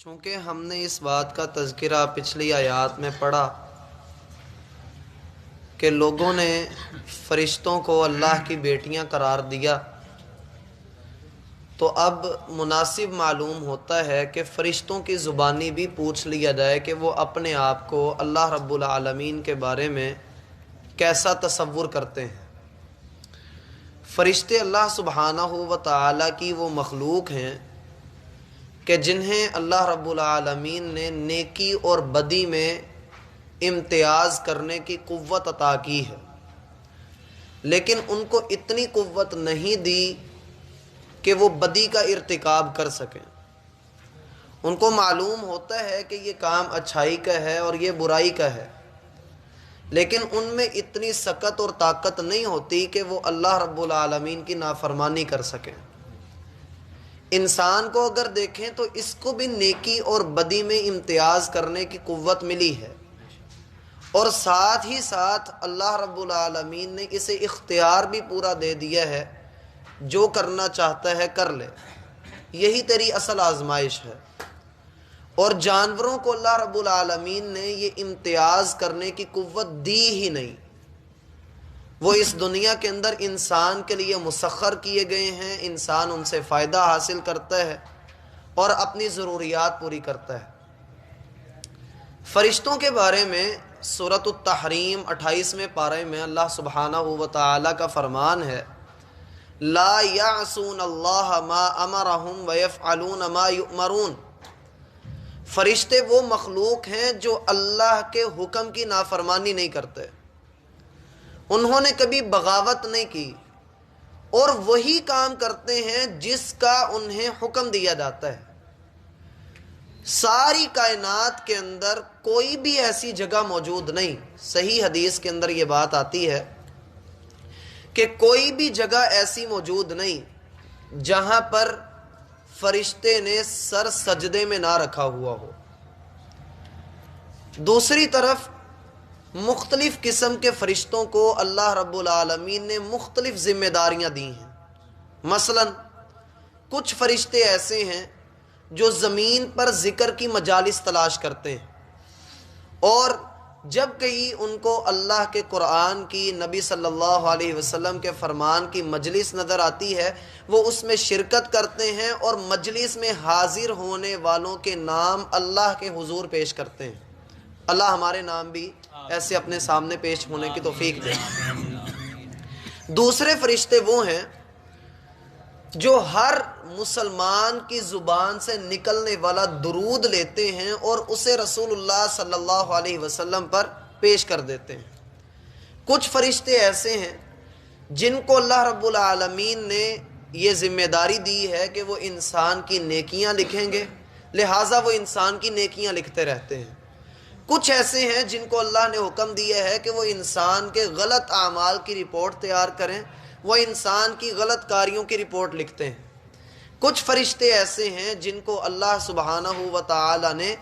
چونکہ ہم نے اس بات کا تذکرہ پچھلی آیات میں پڑھا کہ لوگوں نے فرشتوں کو اللہ کی بیٹیاں قرار دیا، تو اب مناسب معلوم ہوتا ہے کہ فرشتوں کی زبانی بھی پوچھ لیا جائے کہ وہ اپنے آپ کو اللہ رب العالمین کے بارے میں کیسا تصور کرتے ہیں۔ فرشتے اللہ سبحانہ و تعالیٰ کی وہ مخلوق ہیں کہ جنہیں اللہ رب العالمین نے نیکی اور بدی میں امتیاز کرنے کی قوت عطا کی ہے، لیکن ان کو اتنی قوت نہیں دی کہ وہ بدی کا ارتکاب کر سکیں۔ ان کو معلوم ہوتا ہے کہ یہ کام اچھائی کا ہے اور یہ برائی کا ہے، لیکن ان میں اتنی سکت اور طاقت نہیں ہوتی کہ وہ اللہ رب العالمین کی نافرمانی کر سکیں۔ انسان کو اگر دیکھیں تو اس کو بھی نیکی اور بدی میں امتیاز کرنے کی قوت ملی ہے، اور ساتھ ہی ساتھ اللہ رب العالمین نے اسے اختیار بھی پورا دے دیا ہے، جو کرنا چاہتا ہے کر لے، یہی تیری اصل آزمائش ہے۔ اور جانوروں کو اللہ رب العالمین نے یہ امتیاز کرنے کی قوت دی ہی نہیں، وہ اس دنیا کے اندر انسان کے لیے مسخر کیے گئے ہیں، انسان ان سے فائدہ حاصل کرتا ہے اور اپنی ضروریات پوری کرتا ہے۔ فرشتوں کے بارے میں سورۃ التحریم 28ویں پارے میں اللہ سبحانہ و تعالیٰ کا فرمان ہے، لا یعصون اللہ ما امرہم ویفعلون ما یؤمرون۔ فرشتے وہ مخلوق ہیں جو اللہ کے حکم کی نافرمانی نہیں کرتے، انہوں نے کبھی بغاوت نہیں کی، اور وہی کام کرتے ہیں جس کا انہیں حکم دیا جاتا ہے۔ ساری کائنات کے اندر کوئی بھی ایسی جگہ موجود نہیں، صحیح حدیث کے اندر یہ بات آتی ہے کہ کوئی بھی جگہ ایسی موجود نہیں جہاں پر فرشتے نے سر سجدے میں نہ رکھا ہوا ہو۔ دوسری طرف مختلف قسم کے فرشتوں کو اللہ رب العالمین نے مختلف ذمہ داریاں دی ہیں۔ مثلا کچھ فرشتے ایسے ہیں جو زمین پر ذکر کی مجالس تلاش کرتے ہیں، اور جب کہیں ان کو اللہ کے قرآن کی، نبی صلی اللہ علیہ وسلم کے فرمان کی مجلس نظر آتی ہے، وہ اس میں شرکت کرتے ہیں اور مجلس میں حاضر ہونے والوں کے نام اللہ کے حضور پیش کرتے ہیں۔ اللہ ہمارے نام بھی ایسے اپنے سامنے پیش ہونے کی توفیق دے۔ دوسرے فرشتے وہ ہیں جو ہر مسلمان کی زبان سے نکلنے والا درود لیتے ہیں اور اسے رسول اللہ صلی اللہ علیہ وسلم پر پیش کر دیتے ہیں۔ کچھ فرشتے ایسے ہیں جن کو اللہ رب العالمین نے یہ ذمہ داری دی ہے کہ وہ انسان کی نیکیاں لکھیں گے، لہٰذا وہ انسان کی نیکیاں لکھتے رہتے ہیں۔ کچھ ایسے ہیں جن کو اللہ نے حکم دیا ہے کہ وہ انسان کے غلط اعمال کی رپورٹ تیار کریں، وہ انسان کی غلط کاریوں کی رپورٹ لکھتے ہیں۔ کچھ فرشتے ایسے ہیں جن کو اللہ سبحانہ و تعالی نے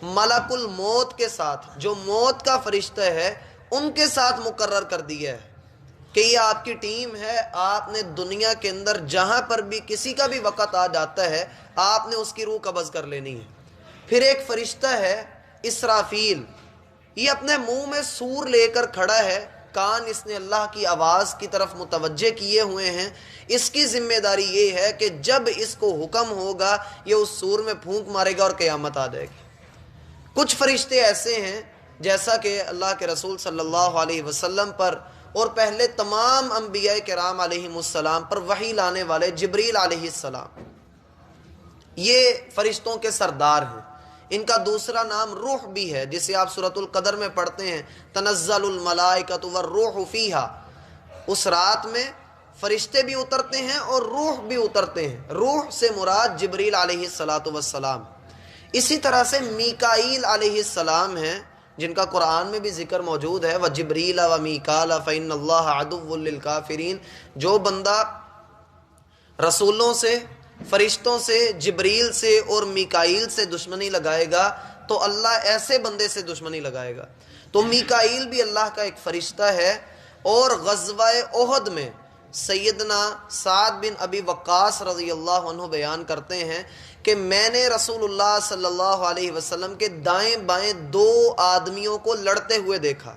ملک الموت کے ساتھ، جو موت کا فرشتہ ہے، ان کے ساتھ مقرر کر دیا ہے کہ یہ آپ کی ٹیم ہے، آپ نے دنیا کے اندر جہاں پر بھی کسی کا بھی وقت آ جاتا ہے، آپ نے اس کی روح قبض کر لینی ہے۔ پھر ایک فرشتہ ہے اسرافیل، یہ اپنے منہ میں سور لے کر کھڑا ہے، کان اس نے اللہ کی آواز کی طرف متوجہ کیے ہوئے ہیں۔ اس کی ذمہ داری یہ ہے کہ جب اس کو حکم ہوگا یہ اس سور میں پھونک مارے گا اور قیامت آ جائے گی۔ کچھ فرشتے ایسے ہیں جیسا کہ اللہ کے رسول صلی اللہ علیہ وسلم پر اور پہلے تمام انبیاء کرام علیہم السلام پر وحی لانے والے جبریل علیہ السلام، یہ فرشتوں کے سردار ہیں۔ ان کا دوسرا نام روح بھی ہے، جسے آپ سورۃ القدر میں پڑھتے ہیں، تنزل الملائکۃ والروح فیہا۔ اس رات میں فرشتے بھی اترتے ہیں اور روح بھی اترتے ہیں، روح سے مراد جبریل علیہ السلام۔ اسی طرح سے میکائیل علیہ السلام ہیں جن کا قرآن میں بھی ذکر موجود ہے، وجبریل ومیکال فإن اللہ عدو للکافرین۔ جو بندہ رسولوں سے، فرشتوں سے، جبریل سے اور میکائیل سے دشمنی لگائے گا تو اللہ ایسے بندے سے دشمنی لگائے گا۔ تو میکائیل بھی اللہ کا ایک فرشتہ ہے، اور غزوہ احد میں سیدنا سعد بن ابی وقاص رضی اللہ عنہ بیان کرتے ہیں کہ میں نے رسول اللہ صلی اللہ علیہ وسلم کے دائیں بائیں دو آدمیوں کو لڑتے ہوئے دیکھا.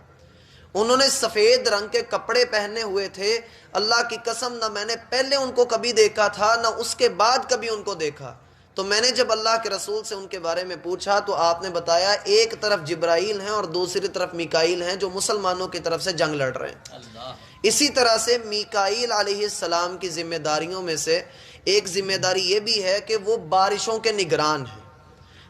انہوں نے سفید رنگ کے کپڑے پہنے ہوئے تھے. اللہ کی قسم نہ میں نے پہلے ان کو کبھی دیکھا تھا نہ اس کے بعد کبھی ان کو دیکھا. تو میں نے جب اللہ کے رسول سے ان کے بارے میں پوچھا تو آپ نے بتایا ایک طرف جبرائیل ہیں اور دوسری طرف میکائیل ہیں جو مسلمانوں کی طرف سے جنگ لڑ رہے ہیں. اسی طرح سے میکائیل علیہ السلام کی ذمہ داریوں میں سے ایک ذمہ داری یہ بھی ہے کہ وہ بارشوں کے نگران ہیں.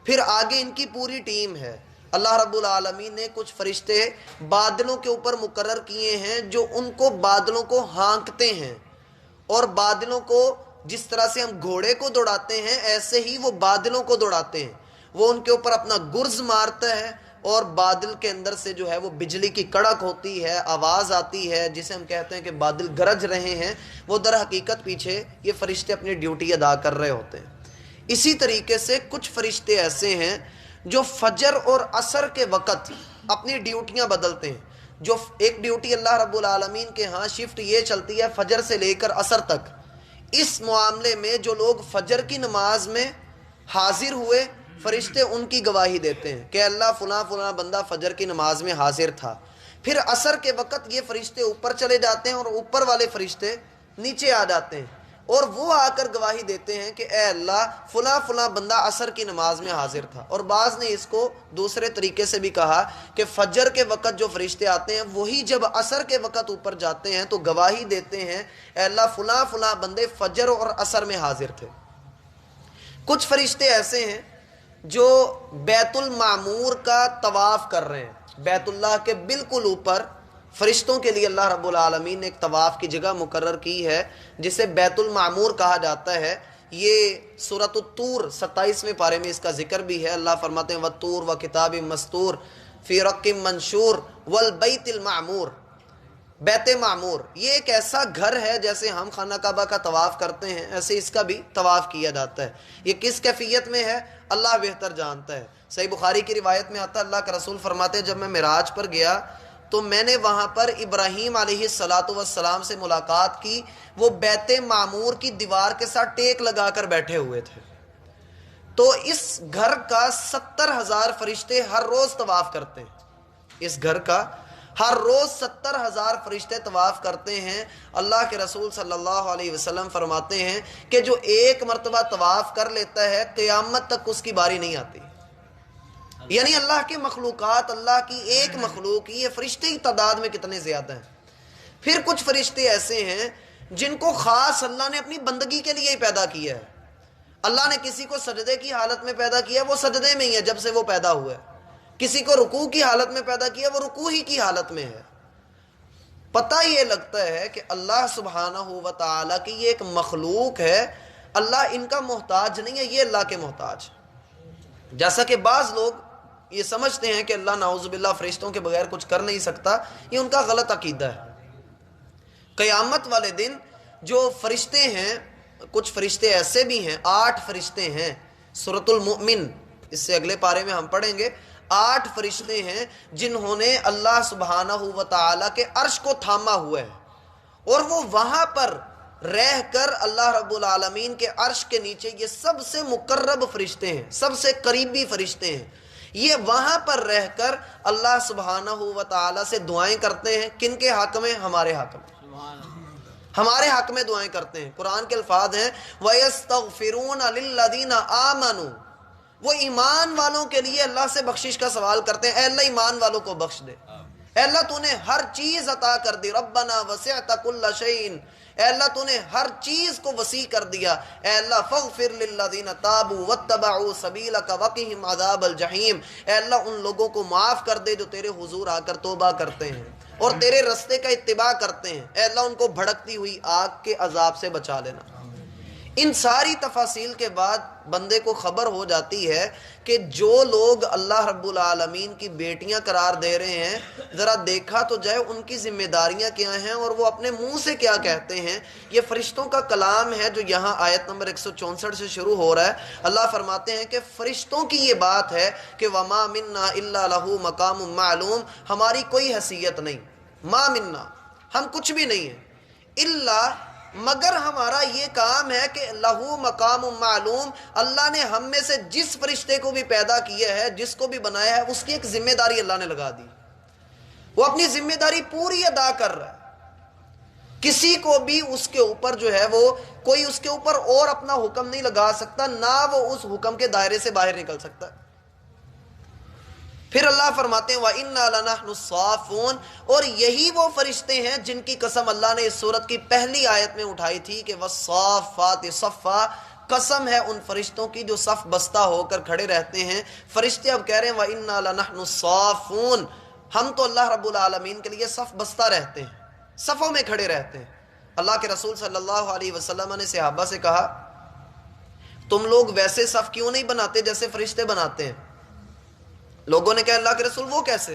پھر آگے ان کی پوری ٹیم ہے. اللہ رب العالمین نے کچھ فرشتے بادلوں کے اوپر مقرر کیے ہیں جو ان کو بادلوں کو ہانکتے ہیں، اور بادلوں کو جس طرح سے ہم گھوڑے کو دوڑاتے ہیں ایسے ہی وہ بادلوں کو دوڑاتے ہیں. وہ ان کے اوپر اپنا گرز مارتا ہے اور بادل کے اندر سے جو ہے وہ بجلی کی کڑک ہوتی ہے، آواز آتی ہے جسے ہم کہتے ہیں کہ بادل گرج رہے ہیں. وہ در حقیقت پیچھے یہ فرشتے اپنی ڈیوٹی ادا کر رہے ہوتے ہیں. اسی طریقے سے کچھ فرشتے ایسے ہیں جو فجر اور عصر کے وقت اپنی ڈیوٹیاں بدلتے ہیں. جو ایک ڈیوٹی اللہ رب العالمین کے ہاں شفٹ یہ چلتی ہے فجر سے لے کر عصر تک. اس معاملے میں جو لوگ فجر کی نماز میں حاضر ہوئے فرشتے ان کی گواہی دیتے ہیں کہ اللہ فلاں فلاں بندہ فجر کی نماز میں حاضر تھا. پھر عصر کے وقت یہ فرشتے اوپر چلے جاتے ہیں اور اوپر والے فرشتے نیچے آ جاتے ہیں اور وہ آ کر گواہی دیتے ہیں کہ اے اللہ فلاں فلاں بندہ عصر کی نماز میں حاضر تھا. اور بعض نے اس کو دوسرے طریقے سے بھی کہا کہ فجر کے وقت جو فرشتے آتے ہیں وہی جب عصر کے وقت اوپر جاتے ہیں تو گواہی دیتے ہیں اے اللہ فلاں فلاں بندے فجر اور عصر میں حاضر تھے. کچھ فرشتے ایسے ہیں جو بیت المعمور کا طواف کر رہے ہیں. بیت اللہ کے بالکل اوپر فرشتوں کے لیے اللہ رب العالمین نے ایک طواف کی جگہ مقرر کی ہے جسے بیت المعمور کہا جاتا ہے. یہ سورۃ الطور 27ویں پارے میں اس کا ذکر بھی ہے. اللہ فرماتے ہیں وَالطُّورِ وَكِتَابٍ مَّسْطُورٍ فِي رَقٍّ مَّنشُورٍ وَالْبَيْتِ الْمَعْمُورِ. بیت معمور یہ ایک ایسا گھر ہے جیسے ہم خانہ کعبہ کا طواف کرتے ہیں ایسے اس کا بھی طواف کیا جاتا ہے. یہ کس کیفیت میں ہے اللہ بہتر جانتا ہے. صحیح بخاری کی روایت میں آتا ہے اللہ کا رسول فرماتے ہیں جب میں معراج پر گیا تو میں نے وہاں پر ابراہیم علیہ السلام سے ملاقات کی. وہ بیت معمور کی دیوار کے ساتھ ٹیک لگا کر بیٹھے ہوئے تھے. تو اس گھر کا 70,000 فرشتے ہر روز طواف کرتے ہیں. اس گھر کا ہر روز 70,000 فرشتے طواف کرتے ہیں. اللہ کے رسول صلی اللہ علیہ وسلم فرماتے ہیں کہ جو ایک مرتبہ طواف کر لیتا ہے قیامت تک اس کی باری نہیں آتی. یعنی اللہ کی مخلوقات، اللہ کی ایک مخلوق، یہ فرشتے کی تعداد میں کتنے زیادہ ہیں. پھر کچھ فرشتے ایسے ہیں جن کو خاص اللہ نے اپنی بندگی کے لیے ہی پیدا کیا ہے. اللہ نے کسی کو سجدے کی حالت میں پیدا کیا، وہ سجدے میں ہی ہے جب سے وہ پیدا ہوا ہے. کسی کو رکوع کی حالت میں پیدا کیا، وہ رکوع ہی کی حالت میں ہے. پتہ یہ لگتا ہے کہ اللہ سبحانہ و تعالیٰ کی یہ ایک مخلوق ہے. اللہ ان کا محتاج نہیں ہے، یہ اللہ کے محتاج. جیسا کہ بعض لوگ یہ سمجھتے ہیں کہ اللہ نعوذ باللہ فرشتوں کے بغیر کچھ کر نہیں سکتا، یہ ان کا غلط عقیدہ ہے. قیامت والے دن جو فرشتے ہیں، کچھ فرشتے ایسے بھی ہیں، 8 فرشتے ہیں. سورۃ المؤمن اس سے اگلے پارے میں ہم پڑھیں گے. 8 فرشتے ہیں جنہوں نے اللہ سبحانہ و تعالیٰ کے عرش کو تھاما ہوا ہے اور وہ وہاں پر رہ کر اللہ رب العالمین کے عرش کے نیچے، یہ سب سے مقرب فرشتے ہیں، سب سے قریبی فرشتے ہیں. یہ وہاں پر رہ کر اللہ سبحانہ و تعالیٰ سے دعائیں کرتے ہیں. کن کے حق میں؟ ہمارے حق میں. ہمارے حق میں دعائیں کرتے ہیں. قرآن کے الفاظ ہیں وَيَسْتَغْفِرُونَ لِلَّذِينَ آمَنُوا. وہ ایمان والوں کے لیے اللہ سے بخشش کا سوال کرتے ہیں، اے اللہ ایمان والوں کو بخش دے، اے اللہ تو نے ہر چیز عطا کر دی. ربنا وسعت کل شیء، اے اللہ تو نے ہر چیز کو وسیع کر دیا. اے اللہ فاغفر للذین تابوا واتبعوا سبیلک وقہم عذاب الجحیم. اے اللہ ان لوگوں کو معاف کر دے جو تیرے حضور آ کر توبہ کرتے ہیں اور تیرے رستے کا اتباع کرتے ہیں. اے اللہ ان کو بھڑکتی ہوئی آگ کے عذاب سے بچا لینا. ان ساری تفاصیل کے بعد بندے کو خبر ہو جاتی ہے کہ جو لوگ اللہ رب العالمین کی بیٹیاں قرار دے رہے ہیں، ذرا دیکھا تو جائے ان کی ذمہ داریاں کیا ہیں اور وہ اپنے منہ سے کیا کہتے ہیں. یہ فرشتوں کا کلام ہے جو یہاں آیت نمبر 164 سے شروع ہو رہا ہے. اللہ فرماتے ہیں کہ فرشتوں کی یہ بات ہے کہ وَمَا مِنَّا إِلَّا لَهُ مَقَامٌ مَعْلُوم. ہماری کوئی حیثیت نہیں، ما منا، ہم کچھ بھی نہیں ہیں، الا مگر ہمارا یہ کام ہے کہ لہو مقام معلوم، اللہ نے ہم میں سے جس فرشتے کو بھی پیدا کیا ہے، جس کو بھی بنایا ہے، اس کی ایک ذمہ داری اللہ نے لگا دی، وہ اپنی ذمہ داری پوری ادا کر رہا ہے۔ کسی کو بھی اس کے اوپر جو ہے وہ کوئی اس کے اوپر اور اپنا حکم نہیں لگا سکتا، نہ وہ اس حکم کے دائرے سے باہر نکل سکتا۔ پھر اللہ فرماتے ہیں وَإِنَّا لَنَحْنُ الصَّافُونَ، اور یہی وہ فرشتے ہیں جن کی قسم اللہ نے اس سورت کی پہلی آیت میں اٹھائی تھی کہ وَالصَّافَّاتِ صَفًّا، قسم ہے ان فرشتوں کی جو صف بستہ ہو کر کھڑے رہتے ہیں۔ فرشتے اب کہہ رہے ہیں وَإِنَّا لَنَحْنُ الصَّافُونَ، ہم تو اللہ رب العالمین کے لیے صف بستہ رہتے ہیں، صفوں میں کھڑے رہتے ہیں۔ اللہ کے رسول صلی اللہ علیہ وسلم نے صحابہ سے کہا تم لوگ ویسے صف کیوں نہیں بناتے جیسے فرشتے بناتے ہیں؟ لوگوں نے کہا اللہ کے رسول وہ کیسے؟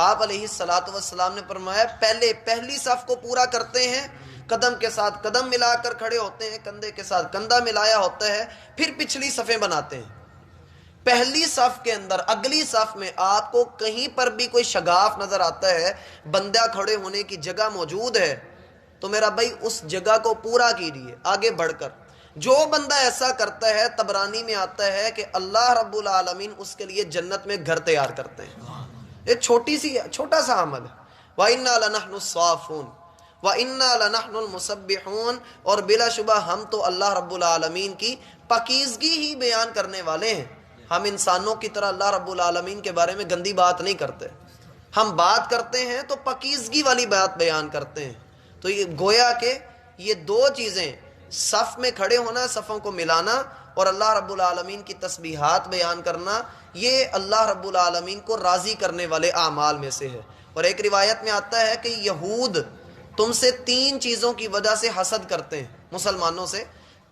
آپ علیہ السلام نے فرمایا پہلی صف کو پورا کرتے ہیں، قدم کے ساتھ قدم ملا کر کھڑے ہوتے ہیں، کندھے کے ساتھ کندھا ملایا ہوتا ہے، پھر پچھلی صفیں بناتے ہیں۔ پہلی صف کے اندر اگلی صف میں آپ کو کہیں پر بھی کوئی شگاف نظر آتا ہے، بندہ کھڑے ہونے کی جگہ موجود ہے، تو میرا بھائی اس جگہ کو پورا کیجیے آگے بڑھ کر۔ جو بندہ ایسا کرتا ہے، طبرانی میں آتا ہے کہ اللہ رب العالمین اس کے لیے جنت میں گھر تیار کرتے ہیں۔ ایک چھوٹا سا عمل ہے۔ وَإِنَّا لَنَحْنُ الصَّافُونَ وَإِنَّا لَنَحْنُ الْمُسَبِّحُونَ، اور بلا شبہ ہم تو اللہ رب العالمین کی پاکیزگی ہی بیان کرنے والے ہیں۔ ہم انسانوں کی طرح اللہ رب العالمین کے بارے میں گندی بات نہیں کرتے، ہم بات کرتے ہیں تو پاکیزگی والی بات بیان کرتے ہیں۔ تو یہ گویا کہ یہ دو چیزیں، صف میں کھڑے ہونا، صفوں کو ملانا، اور اللہ رب العالمین کی تسبیحات بیان کرنا، یہ اللہ رب العالمین کو راضی کرنے والے اعمال میں سے ہے۔ اور ایک روایت میں آتا ہے کہ یہود تم سے 3 چیزوں کی وجہ سے حسد کرتے ہیں، مسلمانوں سے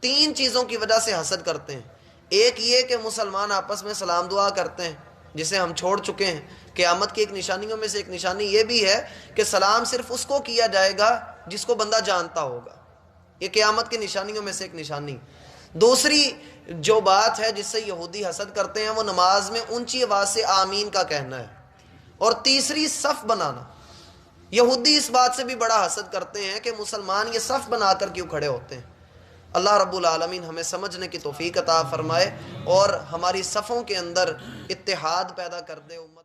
3 چیزوں کی وجہ سے حسد کرتے ہیں۔ ایک یہ کہ مسلمان آپس میں سلام دعا کرتے ہیں، جسے ہم چھوڑ چکے ہیں۔ قیامت کی ایک نشانیوں میں سے ایک نشانی یہ بھی ہے کہ سلام صرف اس کو کیا جائے گا جس کو بندہ جانتا ہوگا، یہ قیامت کی نشانیوں میں سے ایک نشانی۔ دوسری جو بات ہے جس سے یہودی حسد کرتے ہیں، وہ نماز میں اونچی آواز سے آمین کا کہنا ہے۔ اور تیسری صف بنانا، یہودی اس بات سے بھی بڑا حسد کرتے ہیں کہ مسلمان یہ صف بنا کر کیوں کھڑے ہوتے ہیں۔ اللہ رب العالمین ہمیں سمجھنے کی توفیق عطا فرمائے اور ہماری صفوں کے اندر اتحاد پیدا کر دے۔ امت